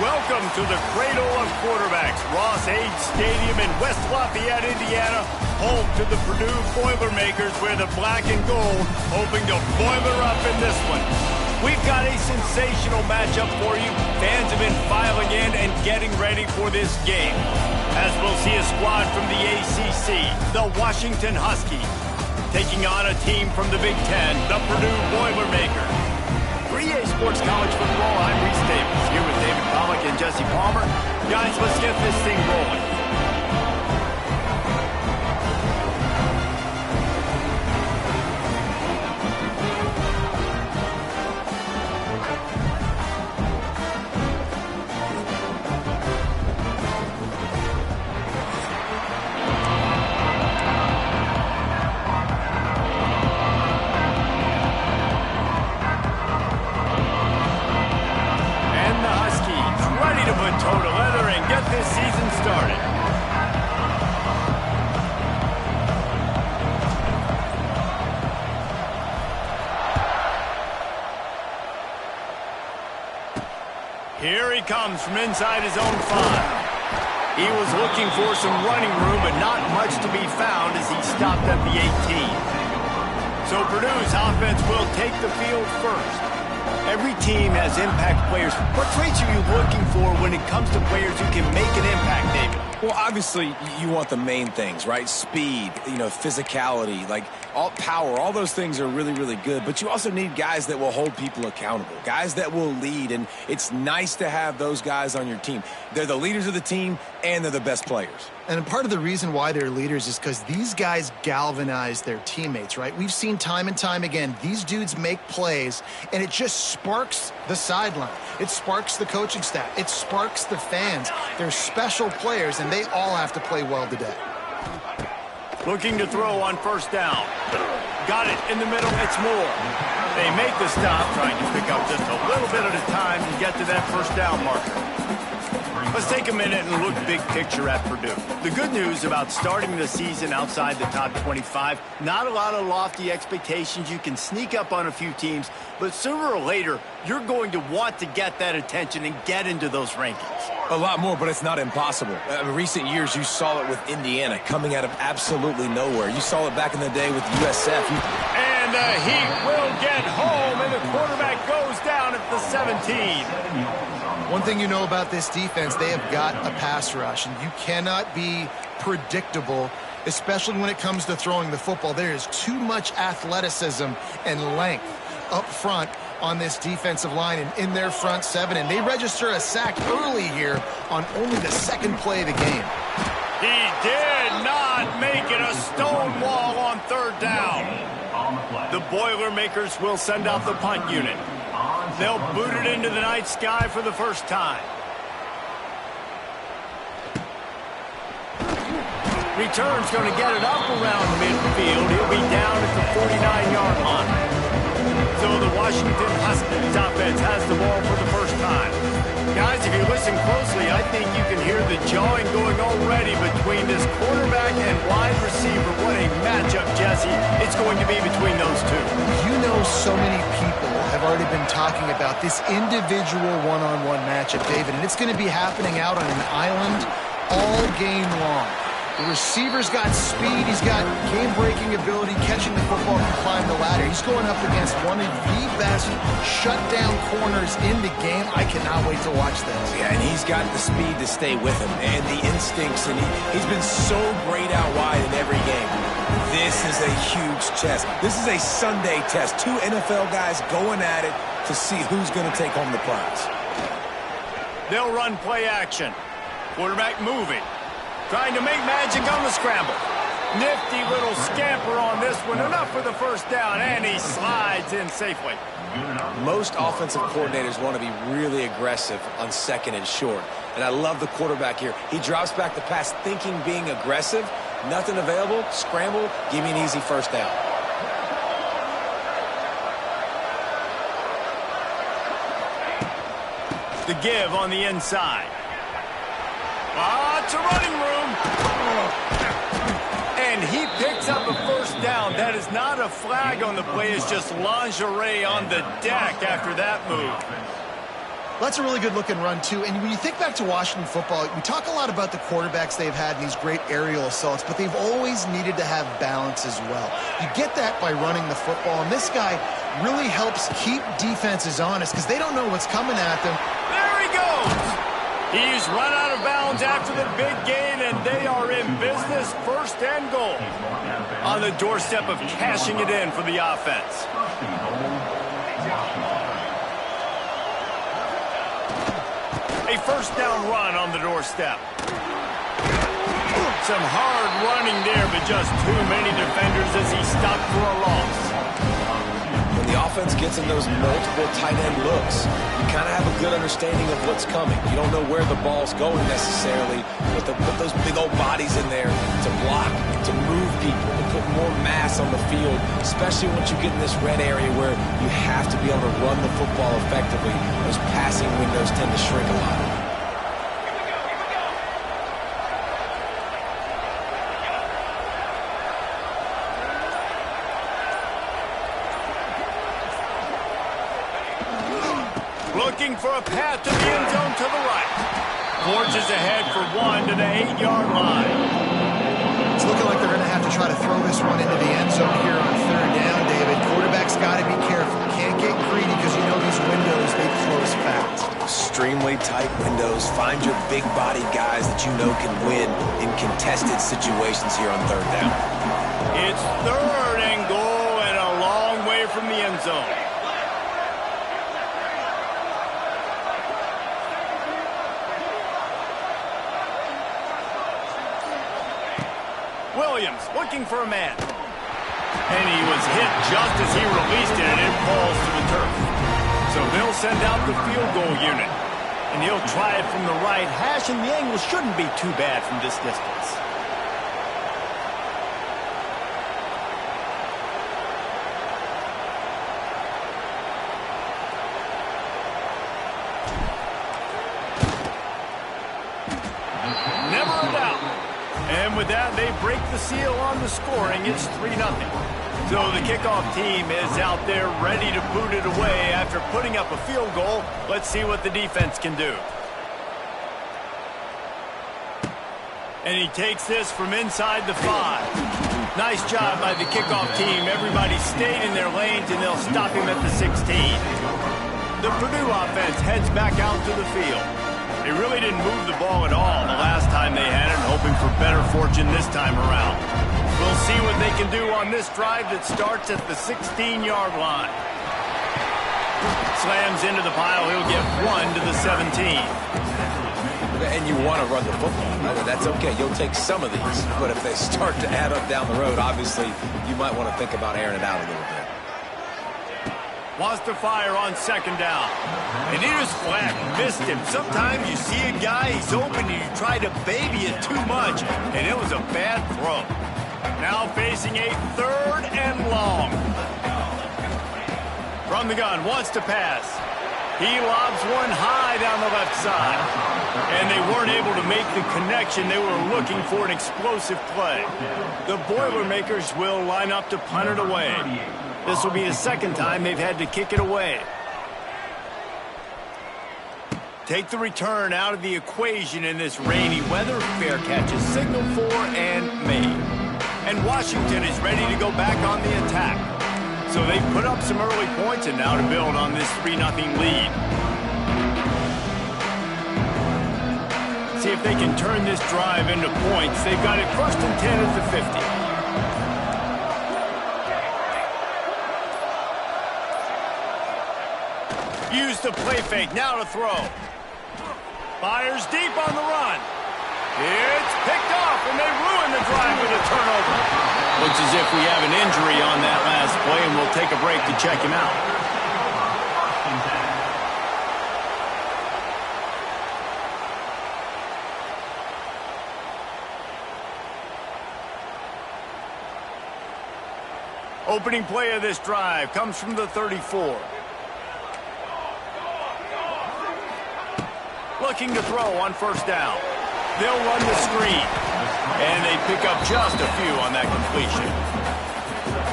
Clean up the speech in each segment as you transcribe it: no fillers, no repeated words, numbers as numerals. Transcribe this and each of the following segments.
Welcome to the cradle of quarterbacks, Ross-Ade Stadium in West Lafayette, Indiana, home to the Purdue Boilermakers, where the black and gold hoping to boiler up in this one. We've got a sensational matchup for you. Fans have been filing in and getting ready for this game, as we'll see a squad from the ACC, the Washington Huskies, taking on a team from the Big Ten, the Purdue Boilermakers. 3A Sports College Football, I'm Reese Davis, here with David Pollack and Jesse Palmer. Guys, let's get this thing rolling. This season started. Here he comes from inside his own 5. He was looking for some running room, but not much to be found as he stopped at the 18. So Purdue's offense will take the field first. Every team has impact players. What traits are you looking for when it comes to players who can make an impact, David? Well, obviously, you want the main things, right? Speed, physicality, like all power, all those things are really, really good. But you also need guys that will hold people accountable, guys that will lead. And it's nice to have those guys on your team. They're the leaders of the team, and they're the best players. And part of the reason why they're leaders is because these guys galvanize their teammates, right? We've seen time and time again, these dudes make plays, and it just sparks the sideline. It sparks the coaching staff. It sparks the fans. They're special players, and they all have to play well today. Looking to throw on first down. Got it in the middle. It's Moore. They make the stop, trying to pick up just a little bit at a time to get to that first down marker. Let's take a minute and look big picture at Purdue. The good news about starting the season outside the top 25, not a lot of lofty expectations. You can sneak up on a few teams, but sooner or later, you're going to want to get that attention and get into those rankings. A lot more, but it's not impossible. In recent years, you saw it with Indiana coming out of absolutely nowhere. You saw it back in the day with USF. And the Heat will get home, and the quarterback goes down at the 17. One thing you know about this defense, they have got a pass rush, and you cannot be predictable, especially when it comes to throwing the football. There is too much athleticism and length up front on this defensive line and in their front 7, and they register a sack early here on only the second play of the game. He did not make it a stone wall on third down. The Boilermakers will send out the punt unit. They'll boot it into the night sky for the first time. Return's going to get it up around midfield. He'll be down at the 49-yard line. So the Washington Huskies offense has the ball for the first time. Guys, if you listen closely, I think you can hear the jawing going already between this quarterback and wide receiver. What a matchup, Jesse, it's going to be between those two. You know, so many people have already been talking about this individual one-on-one matchup, David, and it's going to be happening out on an island all game long. The receiver's got speed, he's got game-breaking ability, catching the football can climb the ladder. He's going up against one of the best shutdown corners in the game. I cannot wait to watch this. Yeah, and he's got the speed to stay with him and the instincts, and he's been so great out wide in every game. This is a huge test. This is a Sunday test. 2 NFL guys going at it to see who's going to take home the prize. They'll run play action. Quarterback moving. Trying to make magic on the scramble. Nifty little scamper on this one. Enough for the first down, and he slides in safely. Most offensive coordinators want to be really aggressive on second and short. And I love the quarterback here. He drops back the pass thinking being aggressive. Nothing available. Scramble. Give me an easy first down. The give on the inside. It's a running room. And he picks up a first down. That is not a flag on the play. It's just lingerie on the deck after that move. Well, that's a really good-looking run, too. And when you think back to Washington football, we talk a lot about the quarterbacks they've had in these great aerial assaults, but they've always needed to have balance as well. You get that by running the football, and this guy really helps keep defenses honest because they don't know what's coming at them. There he goes! He's run out of bounds after the big gain, and they are in business, first and goal. On the doorstep of cashing it in for the offense. A first down run on the doorstep. Some hard running there, but just too many defenders as he stopped for a loss. When the offense gets in those multiple tight end looks, you kind of have a good understanding of what's coming. You don't know where the ball's going necessarily, but to put those big old bodies in there to block, to move people, to put more mass on the field, especially once you get in this red area where you have to be able to run the football effectively. Those passing windows tend to shrink a lot. Looking for a path to the end zone to the right. Forges ahead for one to the 8-yard line. It's looking like they're going to have to try to throw this one into the end zone here on third down, David. Quarterback's got to be careful. Can't get greedy because you know these windows, they close fast. Extremely tight windows. Find your big body guys that you know can win in contested situations here on third down. It's third and goal and a long way from the end zone. Williams looking for a man. And he was hit just as he released it, and it falls to the turf. So they'll send out the field goal unit. And he'll try it from the right hash, and the angle shouldn't be too bad from this distance. Never a doubt. And with that, they break the seal on the scoring. It's 3-0. So the kickoff team is out there ready to boot it away after putting up a field goal. Let's see what the defense can do. And he takes this from inside the 5. Nice job by the kickoff team. Everybody stayed in their lanes, and they'll stop him at the 16. The Purdue offense heads back out to the field. They really didn't move the ball at all the last time they had it, hoping for better fortune this time around. We'll see what they can do on this drive that starts at the 16-yard line. Slams into the pile. He'll get one to the 17. And you want to run the football. That's okay. You'll take some of these. But if they start to add up down the road, obviously, you might want to think about airing it out a little bit. Wants to fire on second down. And he just flat missed him. Sometimes you see a guy, he's open, and you try to baby it too much, and it was a bad throw. Now facing a third and long. From the gun, wants to pass. He lobs one high down the left side. And they weren't able to make the connection. They were looking for an explosive play. The Boilermakers will line up to punt it away. This will be the second time they've had to kick it away. Take the return out of the equation in this rainy weather. Fair catch is signaled for and made. And Washington is ready to go back on the attack. So they put up some early points and now to build on this 3-0 lead. See if they can turn this drive into points. They've got it first and 10 at the 50. Use the play fake, now to throw. Fires deep on the run. It's picked off, and they ruin the drive with a turnover. Looks as if we have an injury on that last play, and we'll take a break to check him out. Opening play of this drive comes from the 34. Looking to throw on first down. They'll run the screen. And they pick up just a few on that completion.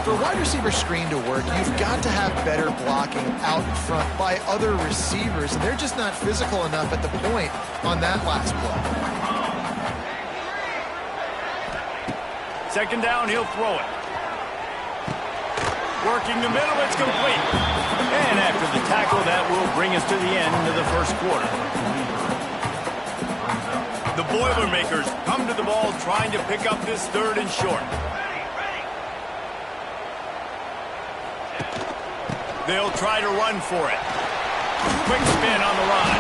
For a wide receiver screen to work, you've got to have better blocking out in front by other receivers, and they're just not physical enough at the point on that last play. Second down, he'll throw it. Working the middle, it's complete. And after the tackle, that will bring us to the end of the first quarter. The Boilermakers come to the ball trying to pick up this third and short. They'll try to run for it. Quick spin on the run.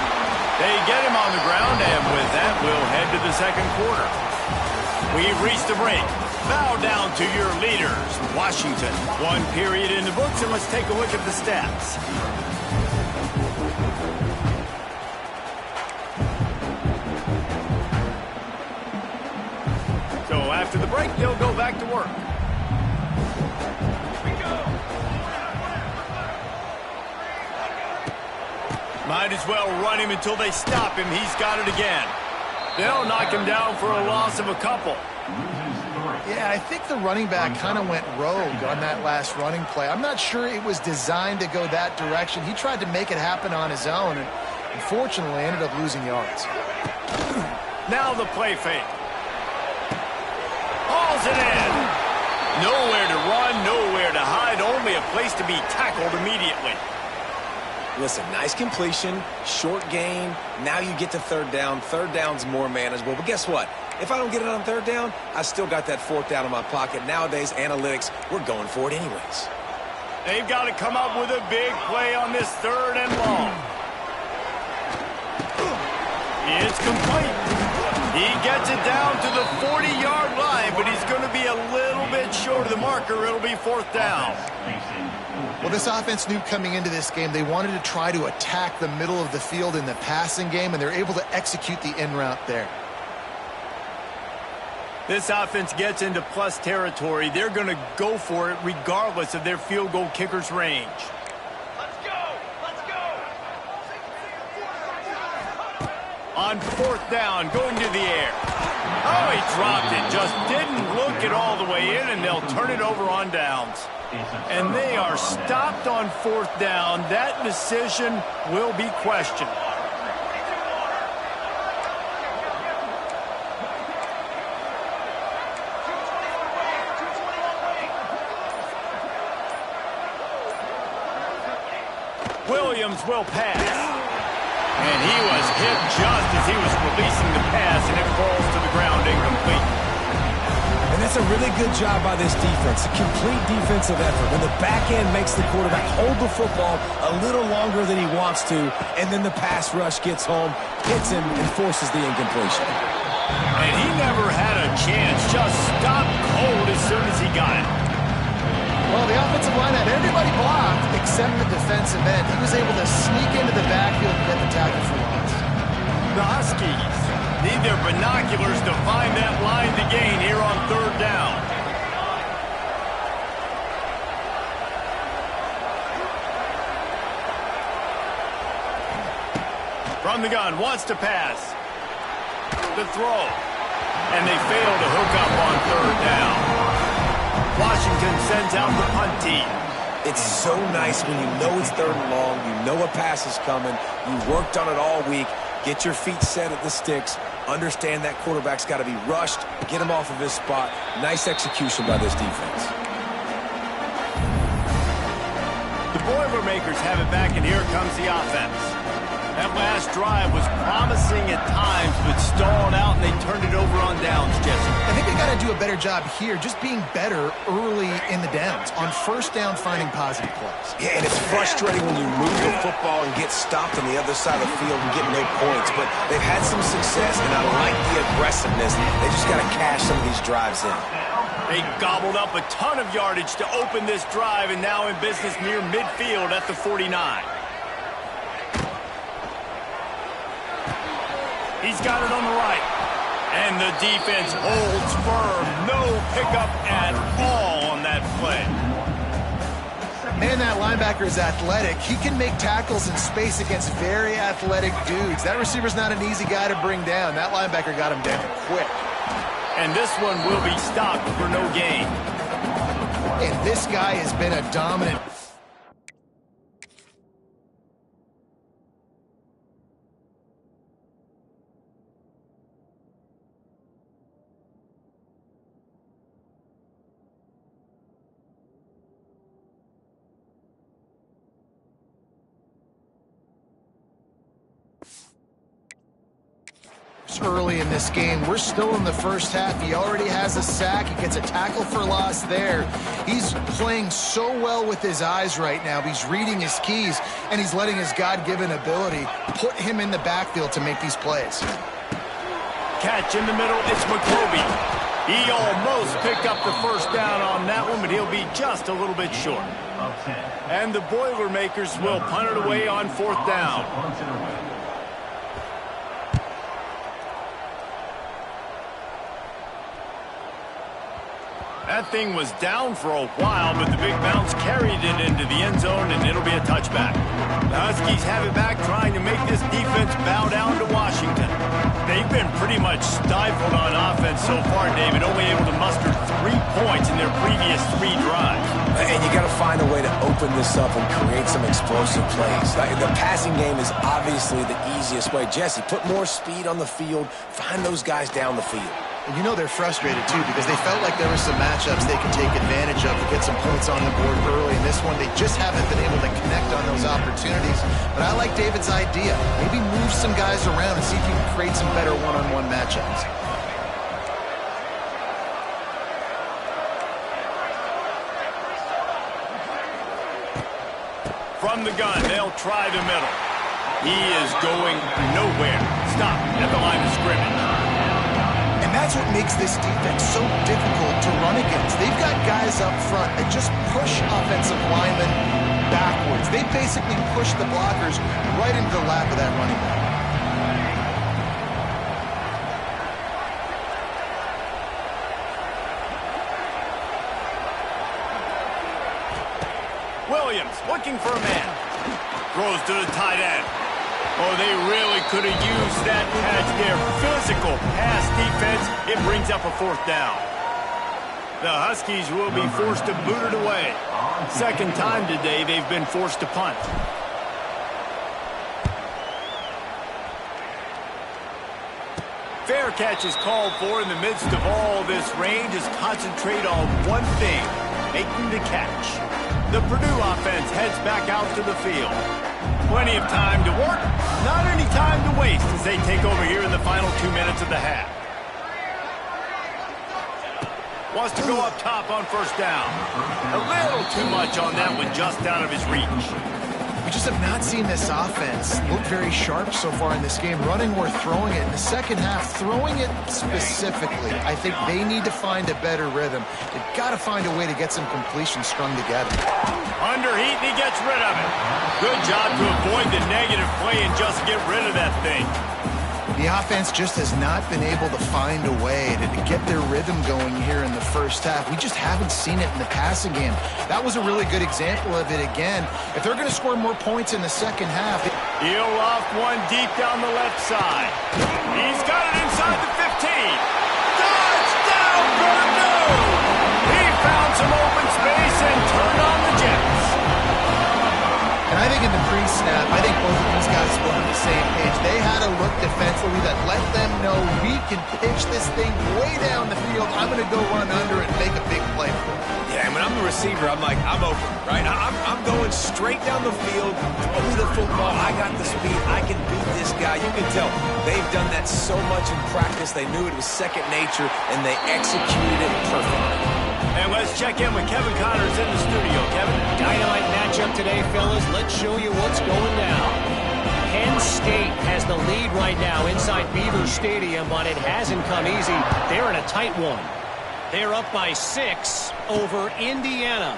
They get him on the ground, and with that, we'll head to the second quarter. We've reached the break. Bow down to your leaders, Washington. One period in the books, and let's take a look at the stats. So after the break, they'll go back to work. Might as well run him until they stop him. He's got it again. They'll knock him down for a loss of a couple. Yeah, I think the running back kind of went rogue on that last running play. I'm not sure it was designed to go that direction. He tried to make it happen on his own, and unfortunately ended up losing yards. Now the play fake. Hauls it in. Nowhere to run, nowhere to hide, only a place to be tackled immediately. Listen, nice completion, short gain. Now you get to third down. Third down's more manageable. But guess what? If I don't get it on third down, I still got that fourth down in my pocket. Nowadays, analytics, we're going for it anyways. They've got to come up with a big play on this third and long. It's complete. He gets it down to the 40-yard line, but he's going to be a little bit short of the marker. It'll be fourth down. Well, this offense knew coming into this game they wanted to try to attack the middle of the field in the passing game, and they're able to execute the in route there. This offense gets into plus territory. They're going to go for it regardless of their field goal kicker's range. Let's go! Let's go! On fourth down, going to the air. Oh, he dropped it. Just didn't look it all the way in, and they'll turn it over on downs. And they are stopped on fourth down. That decision will be questioned. Williams will pass. And he was hit just as he was releasing the pass, and it falls to the ground incomplete. And that's a really good job by this defense, a complete defensive effort. When the back end makes the quarterback hold the football a little longer than he wants to, and then the pass rush gets home, hits him, and forces the incompletion. And he never had a chance, just stopped cold as soon as he got it. Well, the offensive line had everybody blocked except the defensive end. He was able to sneak into the backfield and get the tackle for loss. The Huskies need their binoculars to find that line to gain here on third down. From the gun, wants to pass. The throw. And they fail to hook up on third down. Washington sends out the punt team. It's so nice when you know it's third and long, you know a pass is coming, you worked on it all week, get your feet set at the sticks, understand that quarterback's got to be rushed, get him off of his spot. Nice execution by this defense. The Boilermakers have it back, and here comes the offense. That last drive was promising at times, but stalled out, and they turned it over on downs, Jesse. I think they got to do a better job here, just being better early in the downs, on first down finding positive plays. Yeah, and it's frustrating when you move the football and get stopped on the other side of the field and get no points, but they've had some success, and I like the aggressiveness. They just got to cash some of these drives in. They gobbled up a ton of yardage to open this drive, and now in business near midfield at the 49. He's got it on the right. And the defense holds firm. No pickup at all on that play. Man, that linebacker is athletic. He can make tackles in space against very athletic dudes. That receiver's not an easy guy to bring down. That linebacker got him down quick. And this one will be stopped for no gain. And this guy has been a dominant... early in this game. We're still in the first half. He already has a sack. He gets a tackle for loss there. He's playing so well with his eyes right now. He's reading his keys, and he's letting his God-given ability put him in the backfield to make these plays. Catch in the middle. It's McCoby. He almost picked up the first down on that one, but he'll be just a little bit short. And the Boilermakers will punt it away on 4th down. That thing was down for a while, but the big bounce carried it into the end zone, and it'll be a touchback. The Huskies have it back, trying to make this defense bow down to Washington. They've been pretty much stifled on offense so far, David, only able to muster 3 points in their previous 3 drives. And you got to find a way to open this up and create some explosive plays. The passing game is obviously the easiest way. Jesse, put more speed on the field, find those guys down the field. And you know they're frustrated, too, because they felt like there were some matchups they could take advantage of to get some points on the board early. In this one, they just haven't been able to connect on those opportunities. But I like David's idea. Maybe move some guys around and see if you can create some better one-on-one matchups. From the gun, they'll try the middle. He is going nowhere. Stop at the line of scrimmage. And that's what makes this defense so difficult to run against. They've got guys up front that just push offensive linemen backwards. They basically push the blockers right into the lap of that running back. Williams looking for a man. Throws to the tight end. Oh, they really could have used that catch there. Physical pass defense. It brings up a 4th down. The Huskies will be forced to boot it away. Second time today they've been forced to punt. Fair catch is called for in the midst of all this rain. Just concentrate on one thing, making the catch. The Purdue offense heads back out to the field. Plenty of time to work, not any time to waste as they take over here in the final 2 minutes of the half. Wants to go up top on 1st down. A little too much on that one, just out of his reach. We just have not seen this offense look very sharp so far in this game, running or throwing it. In the second half, throwing it specifically, I think they need to find a better rhythm. They've got to find a way to get some completions strung together. Under heat, and he gets rid of it. Good job to avoid the negative play and just get rid of that thing. The offense just has not been able to find a way to get their rhythm going here in the first half. We just haven't seen it in the passing game. That was a really good example of it again. If they're going to score more points in the second half... He'll loft one deep down the left side. He's got it inside the 15. Touchdown, Purdue! He found some open space and turned on the Jets. And I think in the pre-snap, I think both of these guys were on the same page. They had a look defensively that let them know we can pitch this thing way down the field. I'm going to go run under and make a big play for it. Yeah, and when I'm the receiver, I'm like, I'm open, right? I'm going straight down the field, throw me the football. I got the speed. I can beat this guy. You can tell they've done that so much in practice. They knew it was second nature, and they executed it perfectly. And let's check in with Kevin Connors in the studio. Kevin? Dynamite matchup today, fellas. Let's show you what's going down. Penn State has the lead right now inside Beaver Stadium, but it hasn't come easy. They're in a tight one. They're up by 6 over Indiana.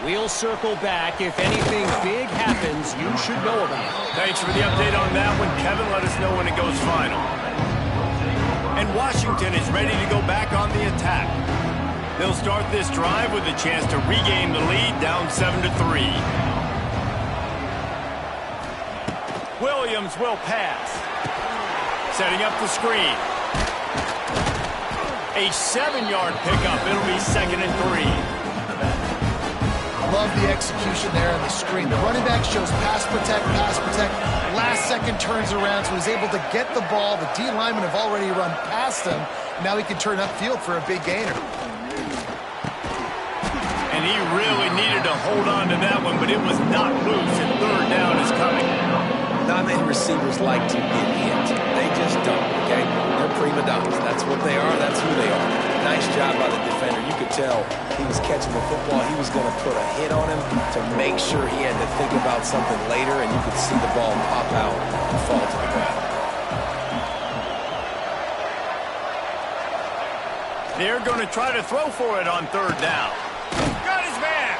We'll circle back. If anything big happens, you should know about it. Thanks for the update on that one, Kevin. Let us know when it goes final. And Washington is ready to go back on the attack. They'll start this drive with a chance to regain the lead, down 7-3. Williams will pass. Setting up the screen. A 7-yard pickup. It'll be 2nd and 3. Love the execution there on the screen. The running back shows pass protect, pass protect. Last second turns around, so he's able to get the ball. The D linemen have already run past him. Now he can turn upfield for a big gainer. And he really needed to hold on to that one, but it was not loose, and third down is coming. Not many receivers like to get hit. They just don't, okay? They're prima donnas. That's what they are. That's who they are. Nice job by the defender. You could tell he was catching the football. He was going to put a hit on him to make sure he had to think about something later, and you could see the ball pop out and fall to the ground. They're going to try to throw for it on third down. Got his man.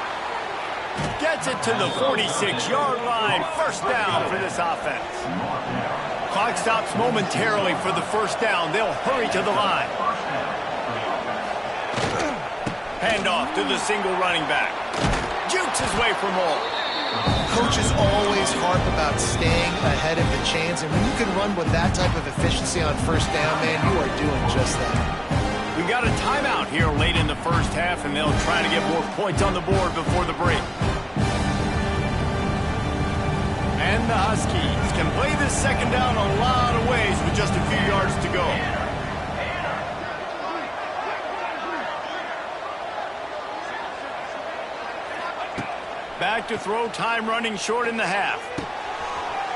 Gets it to the 46-yard line. First down for this offense. Clock stops momentarily for the first down. They'll hurry to the line. Handoff to the single running back. Jukes his way from all. Coaches always harp about staying ahead of the chains, and when you can run with that type of efficiency on first down, man, you are doing just that. We got a timeout here late in the first half, and they'll try to get more points on the board before the break. And the Huskies can play this second down a lot of ways with just a few yards to go. Back to throw, time running short in the half.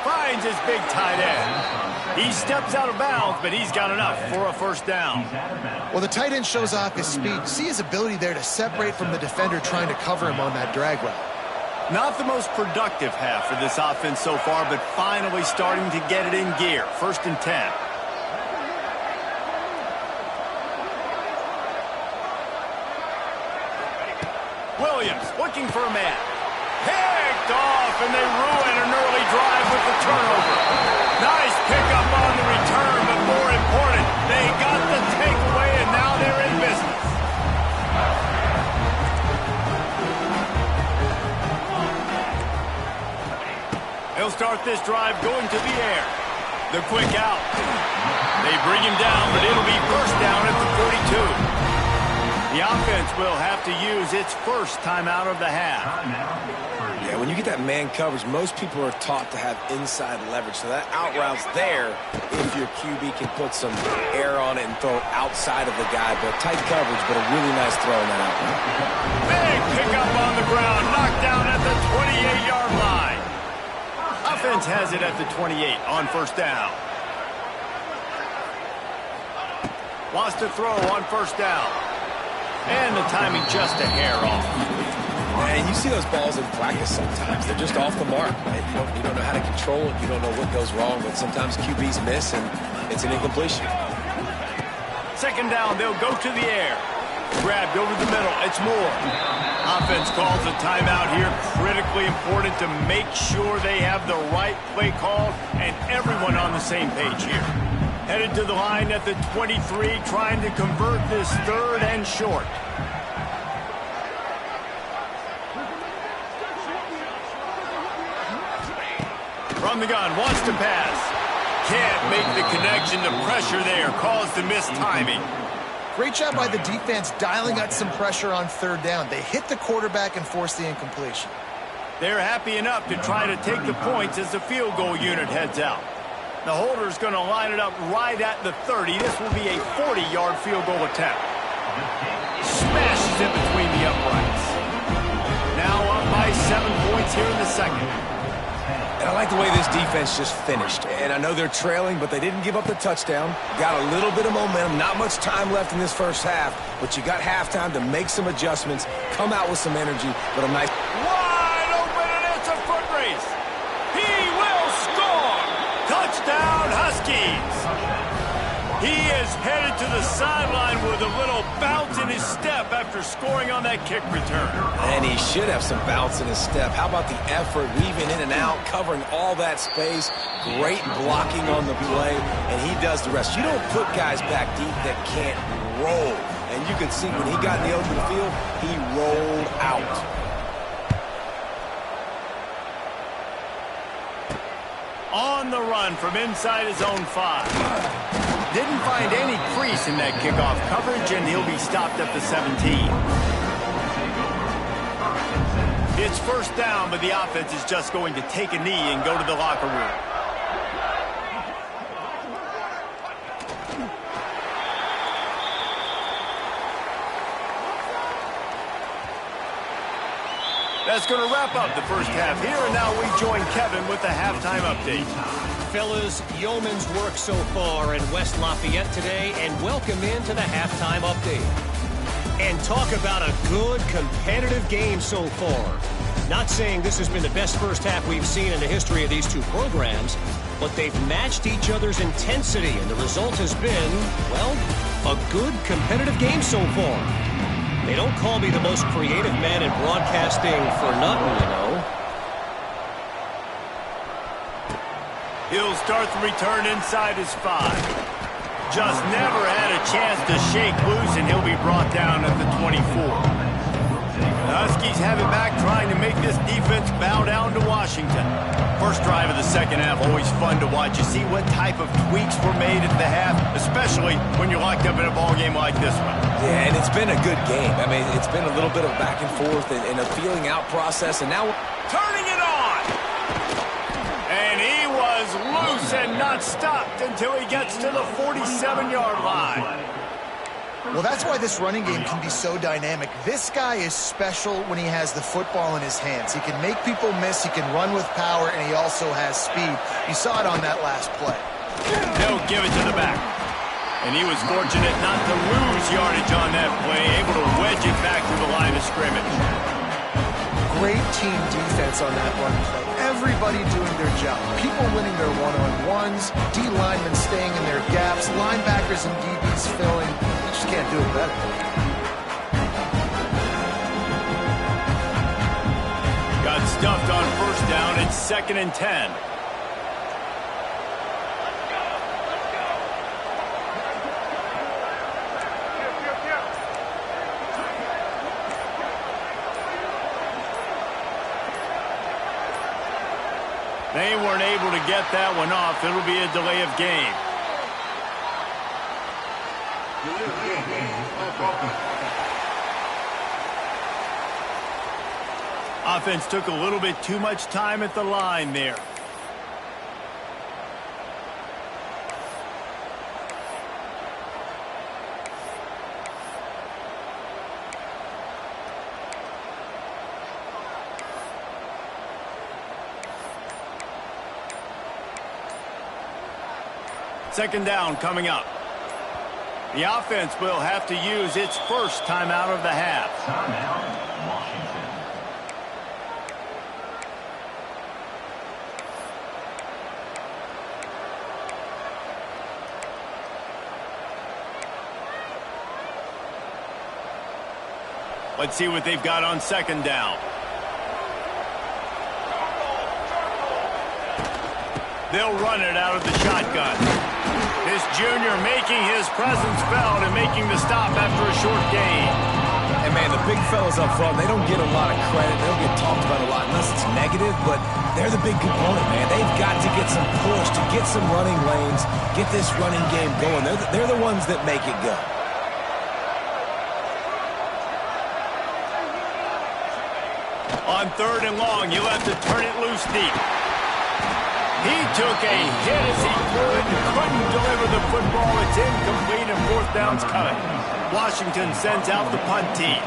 Finds his big tight end. He steps out of bounds, but he's got enough for a first down. Well, the tight end shows off his speed. See his ability there to separate from the defender trying to cover him on that drag route. Not the most productive half for this offense so far, but finally starting to get it in gear. First and 10. Williams looking for a man. Picked off, and they ruin an early drive with the turnover. Nice pickup on the return, but more important, they got the takeaway, and now they're in business. He'll start this drive going to the air. The quick out. They bring him down, but it'll be first down at the 42. The offense will have to use its first timeout of the half. Yeah, when you get that man coverage, most people are taught to have inside leverage. So that out route's there if your QB can put some air on it and throw it outside of the guy. But tight coverage, but a really nice throw in that out route. Big pickup on the ground, knocked down at the 28-yard line. Offense has it at the 28 on first down. Wants to throw on first down. And the timing just a hair off. And you see those balls in practice sometimes. They're just off the mark, right? You don't know how to control it. You don't know what goes wrong, but sometimes QBs miss, and it's an incompletion. Second down, they'll go to the air. Grabbed over the middle. It's Moore. Offense calls a timeout here. Critically important to make sure they have the right play call and everyone on the same page here. Headed to the line at the 23, trying to convert this third and short. From the gun, wants to pass. Can't make the connection. The pressure there caused the missed timing. Great job by the defense dialing out some pressure on third down. They hit the quarterback and forced the incompletion. They're happy enough to try to take the points as the field goal unit heads out. The holder's going to line it up right at the 30. This will be a 40-yard field goal attempt. Smashes it between the uprights. Now up by 7 points here in the second. And I like the way this defense just finished. And I know they're trailing, but they didn't give up the touchdown. Got a little bit of momentum. Not much time left in this first half, but you got halftime to make some adjustments, come out with some energy, but a nice... Wide open, and it's a foot race. He will score. Touchdown, Huskies. He is headed to the sideline with a little bounce in his step after scoring on that kick return. And he should have some bounce in his step. How about the effort, weaving in and out, covering all that space, great blocking on the play, and he does the rest. You don't put guys back deep that can't roll. And you can see when he got in the open field, he rolled out. On the run from inside his own 5. Didn't find any crease in that kickoff coverage, and he'll be stopped at the 17. It's first down, but the offense is just going to take a knee and go to the locker room. That's going to wrap up the first half here, and now we join Kevin with the halftime update. Fellas, yeoman's work so far in West Lafayette today, and welcome into the halftime update. And talk about a good, competitive game so far. Not saying this has been the best first half we've seen in the history of these two programs, but they've matched each other's intensity, and the result has been, well, a good, competitive game so far. They don't call me the most creative man in broadcasting for nothing, you know. He'll start the return inside his 5. Just never had a chance to shake loose, and he'll be brought down at the 24. The Huskies have it back, trying to make this defense bow down to Washington. First drive of the second half, always fun to watch. You see what type of tweaks were made at the half, especially when you're locked up in a ball game like this one. Yeah, and it's been a good game. I mean, it's been a little bit of back and forth and a feeling out process, and now turning it on. And he was loose and not stopped until he gets to the 47-yard line. Well, that's why this running game can be so dynamic. This guy is special when he has the football in his hands. He can make people miss, he can run with power, and he also has speed. You saw it on that last play. They'll give it to the back. And he was fortunate not to lose yardage on that play, able to wedge it back to the line of scrimmage. Great team defense on that run play. Everybody doing their job. People winning their one-on-ones, D linemen staying in their gaps, linebackers and DBs filling. You just can't do it better. Got stuffed on first down. It's 2nd and 10. They weren't able to get that one off. It'll be a delay of game. Offense took a little bit too much time at the line there. Second down coming up. The offense will have to use its first timeout of the half. Timeout, Washington. Let's see what they've got on second down. They'll run it out of the shotgun. This junior making his presence felt and making the stop after a short gain. And, man, the big fellas up front, they don't get a lot of credit. They don't get talked about a lot unless it's negative, but they're the big component, man. They've got to get some push, to get some running lanes, get this running game going. They're the ones that make it go. On 3rd and long, you'll have to turn it loose deep. He took a hit as he couldn't deliver the football. It's incomplete and 4th down's coming. Washington sends out the punt team.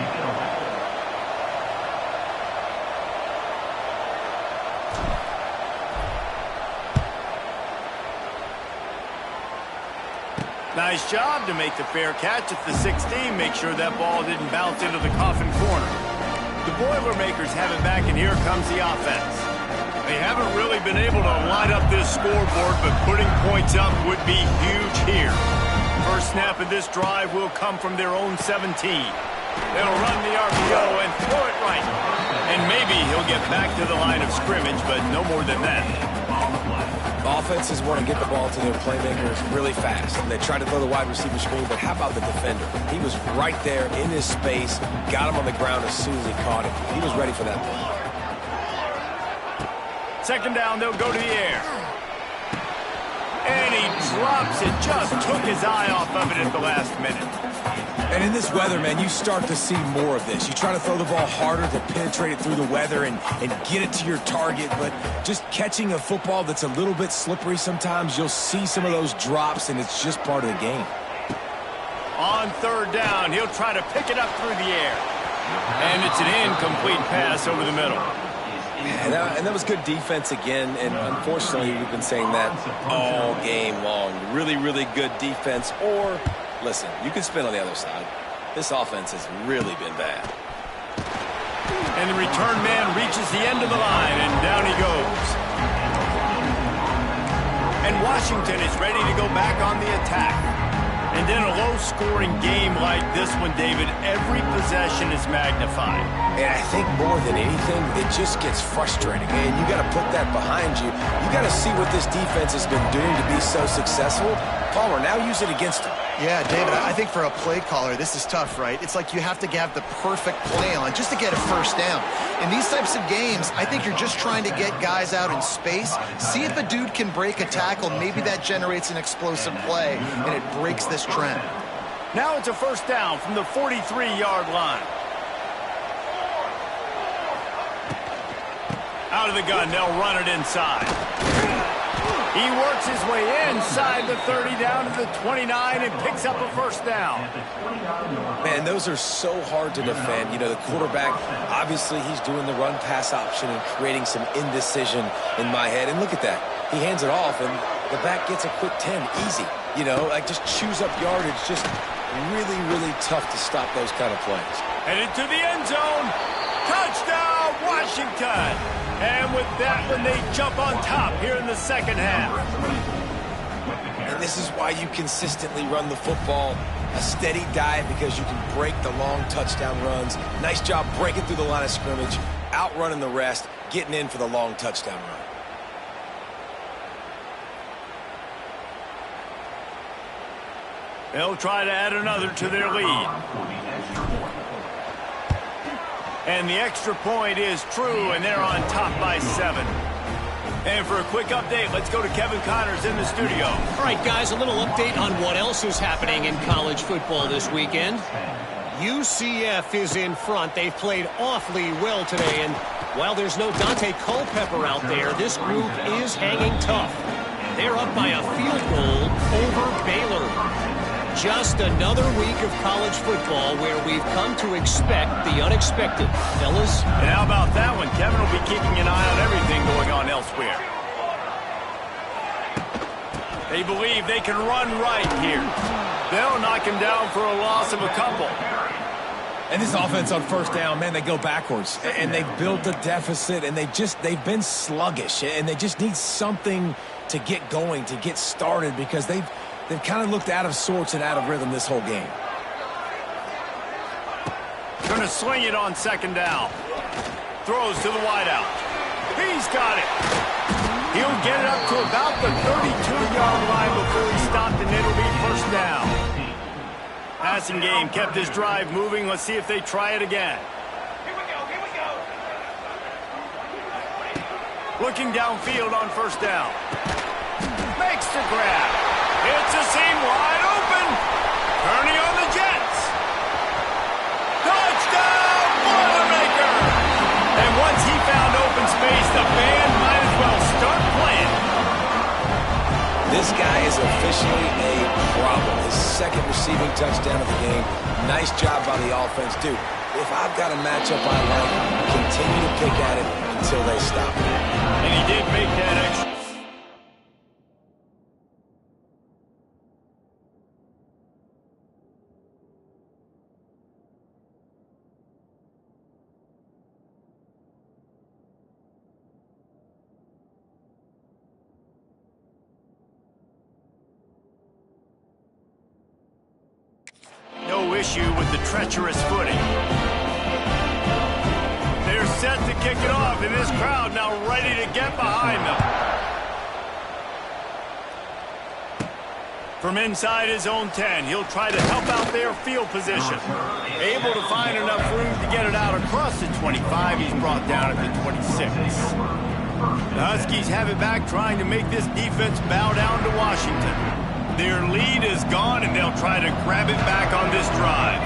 Nice job to make the fair catch at the 16. Make sure that ball didn't bounce into the coffin corner. The Boilermakers have it back, and here comes the offense. They haven't really been able to light up this scoreboard, but putting points up would be huge here. First snap of this drive will come from their own 17. They'll run the RPO and throw it right. And maybe he'll get back to the line of scrimmage, but no more than that. Offenses want to get the ball to their playmakers really fast. And they try to throw the wide receiver screen, but how about the defender? He was right there in his space, got him on the ground as soon as he caught him. He was ready for that play. Second down, they'll go to the air. And he drops it, just took his eye off of it at the last minute. And in this weather, man, you start to see more of this. You try to throw the ball harder to penetrate it through the weather and get it to your target, but just catching a football that's a little bit slippery sometimes, you'll see some of those drops, and it's just part of the game. On third down, he'll try to pick it up through the air. And it's an incomplete pass over the middle. And that was good defense again, and unfortunately, we've been saying that all game long. Really, really good defense, or, listen, you can spin on the other side. This offense has really been bad. And the return man reaches the end of the line, and down he goes. And Washington is ready to go back on the attack. And in a low-scoring game like this one, David, every possession is magnified. And I think more than anything, it just gets frustrating. And you got to put that behind you. You got to see what this defense has been doing to be so successful. Palmer, now use it against him. Yeah, David, I think for a play caller, this is tough, right? It's like you have to have the perfect play on just to get a first down. In these types of games, I think you're just trying to get guys out in space, see if a dude can break a tackle. Maybe that generates an explosive play, and it breaks this trend. Now it's a first down from the 43-yard line. Out of the gun, they'll run it inside. He works his way inside the 30 down to the 29 and picks up a first down. Man, those are so hard to defend. You know, the quarterback, obviously he's doing the run-pass option and creating some indecision in my head. And look at that. He hands it off, and the back gets a quick 10. Easy. You know, like just chews up yardage. Just really, really tough to stop those kind of plays. Headed to the end zone. Touchdown, Washington. And with that one, they jump on top here in the second half. And this is why you consistently run the football. A steady diet because you can break the long touchdown runs. Nice job breaking through the line of scrimmage, outrunning the rest, getting in for the long touchdown run. They'll try to add another to their lead. And the extra point is true, and they're on top by 7. And for a quick update, let's go to Kevin Connors in the studio. All right, guys, a little update on what else is happening in college football this weekend. UCF is in front. They've played awfully well today, and while there's no Dante Culpepper out there, this group is hanging tough. They're up by a field goal over Baylor. Just another week of college football where we've come to expect the unexpected. Fellas? And how about that one? Kevin will be keeping an eye on everything going on elsewhere. They believe they can run right here. They'll knock him down for a loss of a couple. And this offense on first down, man, they go backwards. And they've built a deficit, and they've been sluggish. And they just need something to get going, to get started, because they've kind of looked out of sorts and out of rhythm this whole game. Going to swing it on second down. Throws to the wideout. He's got it. He'll get it up to about the 32-yard line before he stopped, and it'll be first down. Passing game kept his drive moving. Let's see if they try it again. Here we go. Looking downfield on first down. Makes the grab. It's a seam wide open. Turning on the Jets. Touchdown, Boilermaker! And once he found open space, the band might as well start playing. This guy is officially a problem. His second receiving touchdown of the game. Nice job by the offense. Dude, if I've got a matchup I like, continue to pick at it until they stop it. And he did make that extra. No issue with the treacherous footing. They're set to kick it off, and this crowd now ready to get behind them. From inside his own 10, he'll try to help out their field position. Able to find enough room to get it out across the 25. He's brought down at the 26. The Huskies have it back, trying to make this defense bow down to Washington. Their lead is gone, and they'll try to grab it back on this drive.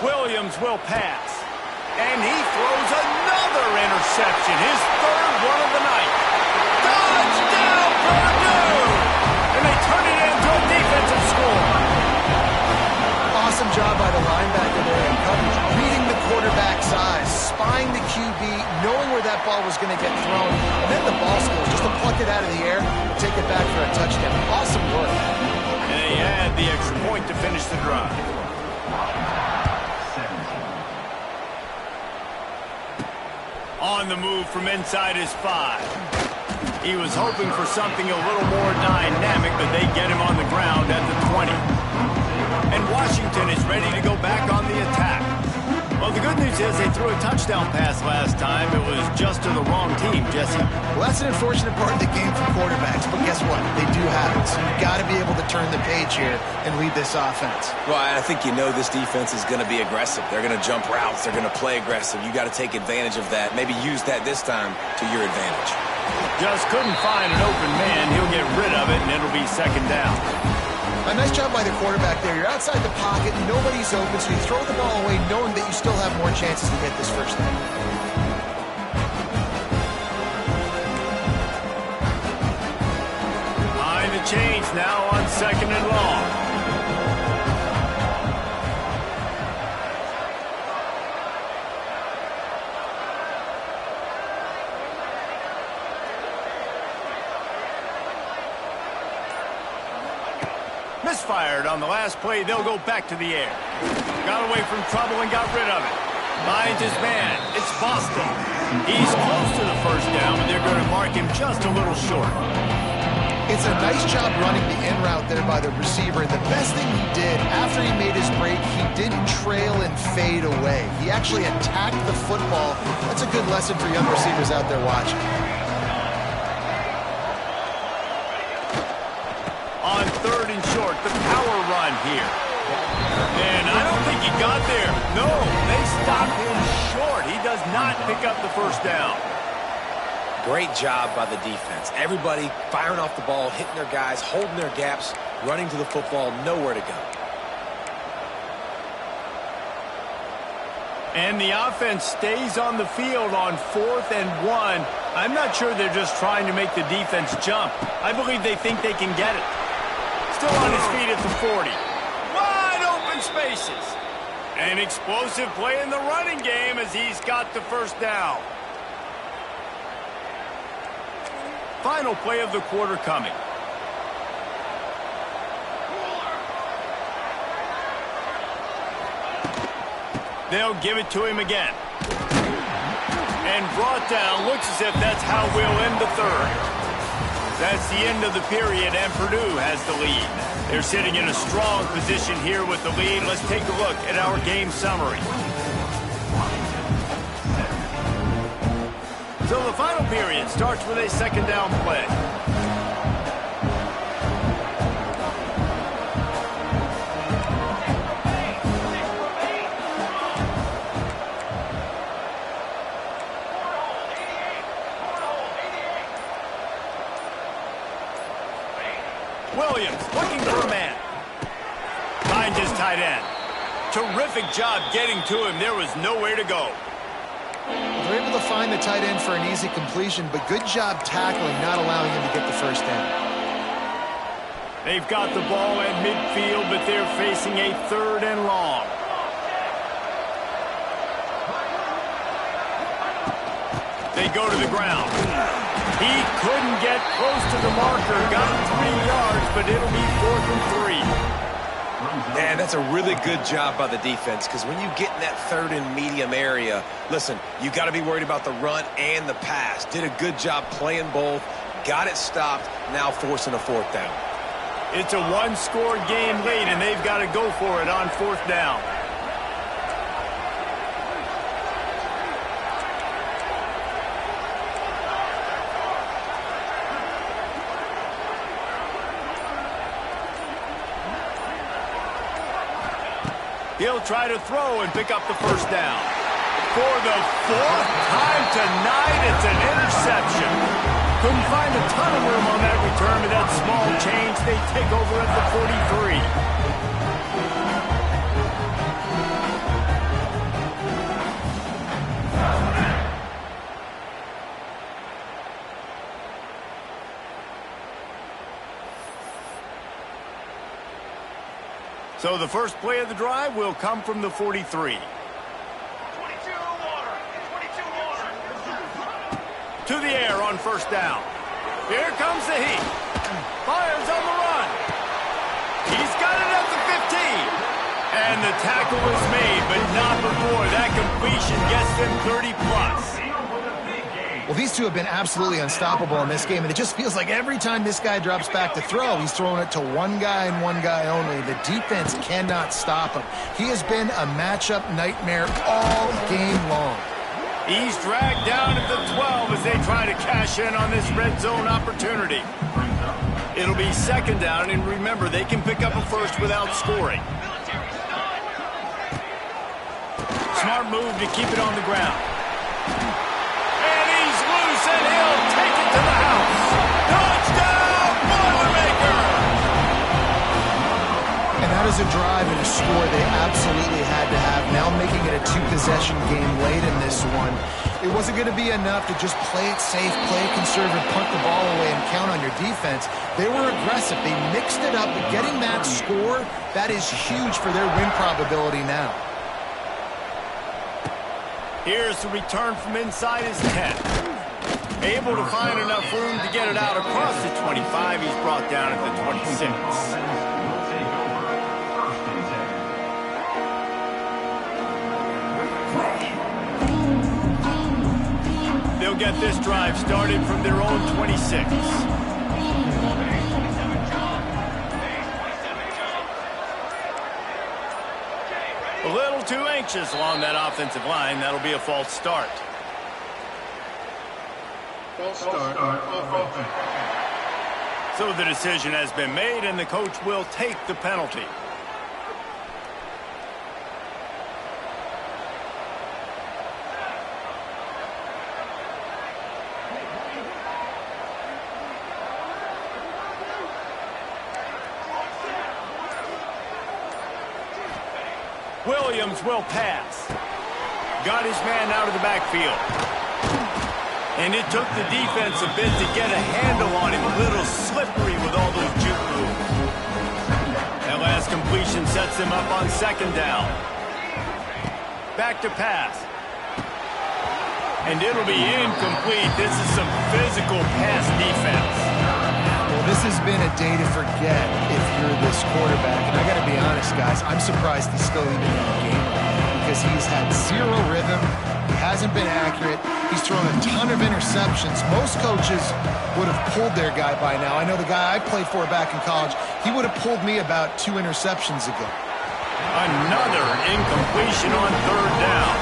Williams will pass. And he throws another interception, his third one of the night. Touchdown, Purdue! And they turn it into a defensive score. Awesome job by the linebacker there in coverage, reading the quarterback's eyes, spying the QB, knowing where that ball was going to get thrown, and then the ball skills, just to pluck it out of the air and take it back for a touchdown. Awesome work. And they add the extra point to finish the drive. On the move from inside his 5. He was hoping for something a little more dynamic, but they get him on the ground at the 20. And Washington is ready to go back on the attack. Well, the good news is they threw a touchdown pass last time. It was just to the wrong team, Jesse. Well, that's an unfortunate part of the game for quarterbacks, but guess what? They do have it, so you've got to be able to turn the page here and lead this offense. Well, I think you know this defense is going to be aggressive. They're going to jump routes. They're going to play aggressive. You got to take advantage of that. Maybe use that this time to your advantage. Just couldn't find an open man. He'll get rid of it, and it'll be second down. A nice job by the quarterback there. You're outside the pocket, nobody's open, so you throw the ball away knowing that you still have more chances to get this first down. Behind the chains now on second and long. Misfired on the last play. They'll go back to the air. Got away from trouble and got rid of it. Finds his man. It's Boston. He's close to the first down, but they're going to mark him just a little short. It's a nice job running the in route there by the receiver. And the best thing he did after he made his break, he didn't trail and fade away. He actually attacked the football. That's a good lesson for young receivers out there watching. On third and short, the power run here. And I don't think he got there. No, they stopped him short. He does not pick up the first down. Great job by the defense. Everybody firing off the ball, hitting their guys, holding their gaps, running to the football, nowhere to go. And the offense stays on the field on 4th and 1. I'm not sure they're just trying to make the defense jump. I believe they think they can get it. Still on his feet at the 40. Wide open spaces. An explosive play in the running game as he's got the first down. Final play of the quarter coming. They'll give it to him again. And brought down. Looks as if that's how we'll end the third. That's the end of the period, and Purdue has the lead. They're sitting in a strong position here with the lead. Let's take a look at our game summary. So the final period starts with a second down play. Williams looking for a man. Finds his tight end. Terrific job getting to him. There was nowhere to go. They're able to find the tight end for an easy completion, but good job tackling, not allowing him to get the first down. They've got the ball at midfield, but they're facing a 3rd and long. They go to the ground. He couldn't get close to the marker. Got 3 yards, but it'll be 4th and 3. Man, that's a really good job by the defense, because when you get in that 3rd and medium area, listen, you got to be worried about the run and the pass. Did a good job playing both, got it stopped, now forcing a 4th down. It's a one-score game late, and they've got to go for it on 4th down. He'll try to throw and pick up the first down. For the 4th time tonight, it's an interception. Couldn't find a ton of room on that return with that small change. They take over at the 43. So the first play of the drive will come from the 43. 22 water. 22 water. To the air on first down. Here comes the heat. Fires on the run. He's got it at the 15. And the tackle is made, but not before that completion gets them 30-plus. Well, these two have been absolutely unstoppable in this game, and it just feels like every time this guy drops back to throw, he's throwing it to one guy and one guy only. The defense cannot stop him. He has been a matchup nightmare all game long. He's dragged down at the 12 as they try to cash in on this red zone opportunity. It'll be second down, and remember, they can pick up a first without scoring. Smart move to keep it on the ground. And he's loose, and he'll take it to the house. Touchdown, Boilermaker! And that is a drive and a score they absolutely had to have. Now making it a two-possession game late in this one. It wasn't going to be enough to just play it safe, play it conservative, punt the ball away, and count on your defense. They were aggressive. They mixed it up, but getting that score, that is huge for their win probability now. Here's the return from inside his 10. Able to find enough room to get it out across the 25. He's brought down at the 26. They'll get this drive started from their own 26. A little too anxious along that offensive line. That'll be a false start. So the decision has been made, and the coach will take the penalty. Williams will pass. Got his man out of the backfield. And it took the defense a bit to get a handle on him. A little slippery with all those juke moves. That last completion sets him up on second down. Back to pass. And it'll be incomplete. This is some physical pass defense. Well, this has been a day to forget if you're this quarterback. And I got to be honest, guys, I'm surprised he's still even in the game because he's had zero rhythm. He hasn't been accurate. He's thrown a ton of interceptions. Most coaches would have pulled their guy by now. I know the guy I played for back in college, he would have pulled me about 2 interceptions ago. Another incompletion on third down.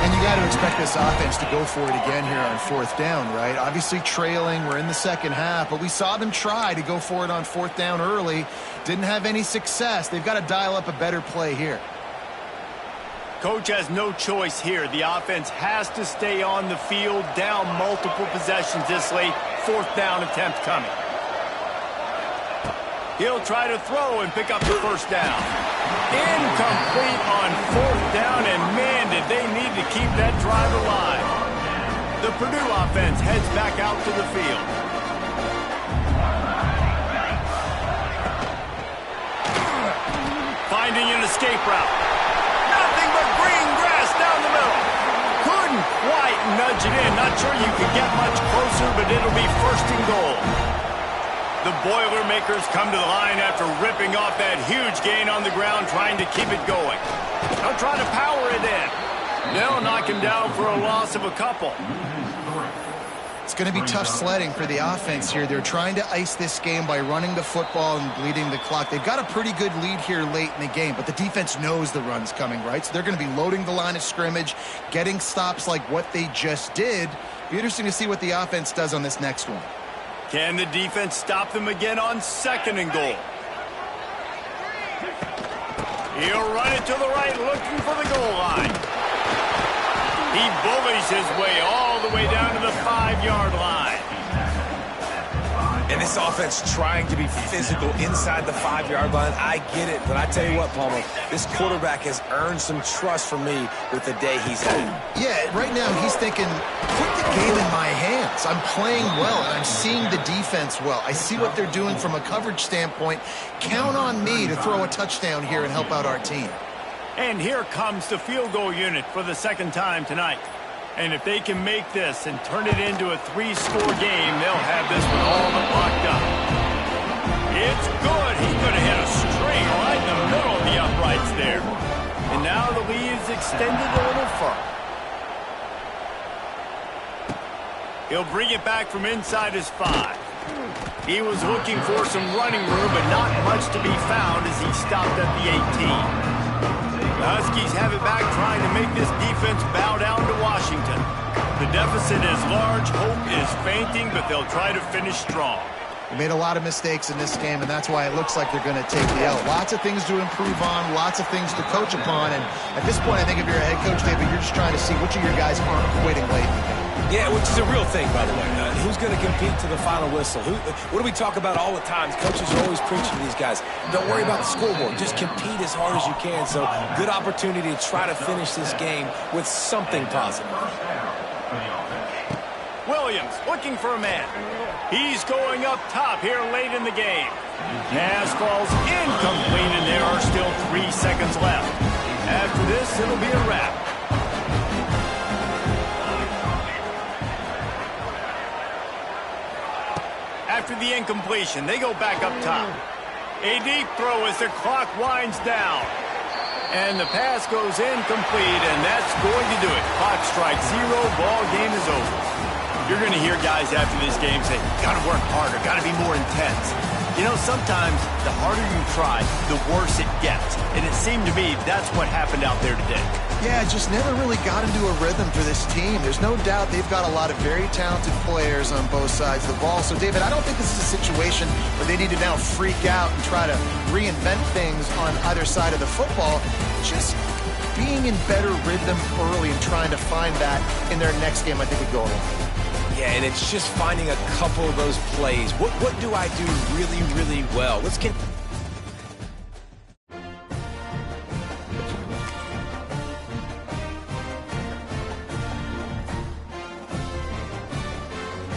And you got to expect this offense to go for it again here on fourth down, right? Obviously trailing, we're in the second half, but we saw them try to go for it on fourth down early. Didn't have any success. They've got to dial up a better play here. Coach has no choice here. The offense has to stay on the field, down multiple possessions this late. Fourth down attempt coming. He'll try to throw and pick up the first down. Incomplete on fourth down, and man, did they need to keep that drive alive. The Purdue offense heads back out to the field. Finding an escape route. Nothing but green grass down the middle. Couldn't quite nudge it in. Not sure you could get much closer, but it'll be first and goal. The Boilermakers come to the line after ripping off that huge gain on the ground, trying to keep it going. They'll try to power it in. They'll knock him down for a loss of a couple. It's going to be tough sledding for the offense here. They're trying to ice this game by running the football and bleeding the clock. They've got a pretty good lead here late in the game, but the defense knows the run's coming, right? So they're going to be loading the line of scrimmage, getting stops like what they just did. Be interesting to see what the offense does on this next one. Can the defense stop them again on second and goal? He'll run it to the right, looking for the goal line. He bullies his way all the way down to the 5-yard line. this offense trying to be physical inside the 5-yard line. I get it, but I tell you what, Palmer, this quarterback has earned some trust from me with the day he's had. Yeah, right now he's thinking, put the game in my hands. I'm playing well, and I'm seeing the defense well. I see what they're doing from a coverage standpoint. Count on me to throw a touchdown here and help out our team. And here comes the field goal unit for the second time tonight. And if they can make this and turn it into a 3-score game, they'll have this one all but locked up. It's good. He's going to hit a string right in the middle of the uprights there. And now the lead is extended a little further. He'll bring it back from inside his 5. He was looking for some running room, but not much to be found as he stopped at the 18. The Huskies have it back, trying to make this defense bow down to Washington. The deficit is large, hope is fainting, but they'll try to finish strong. They made a lot of mistakes in this game, and that's why it looks like they're going to take the L. Lots of things to improve on, lots of things to coach upon, and at this point, I think if you're a head coach, David, you're just trying to see which of your guys aren't quitting late in the game. Yeah, which is a real thing, by the way. Who's going to compete to the final whistle? What do we talk about all the time? Coaches are always preaching to these guys. Don't worry about the scoreboard. Just compete as hard as you can. So, good opportunity to try to finish this game with something positive. Williams looking for a man. He's going up top here late in the game. Pass falls incomplete, and there are still 3 seconds left. After this, it'll be a wrap. After the incompletion, they go back up top. A deep throw as the clock winds down. And the pass goes incomplete, and that's going to do it. Clock strikes 0, ball game is over. You're going to hear guys after this game say, got to work harder, got to be more intense. You know, sometimes the harder you try, the worse it gets. And it seemed to me that's what happened out there today. Yeah, just never really got into a rhythm for this team. There's no doubt they've got a lot of very talented players on both sides of the ball. So, David, I don't think this is a situation where they need to now freak out and try to reinvent things on either side of the football. Just being in better rhythm early and trying to find that in their next game, I think would go a long way. Yeah, and it's just finding a couple of those plays. What do I do really, really well? Let's get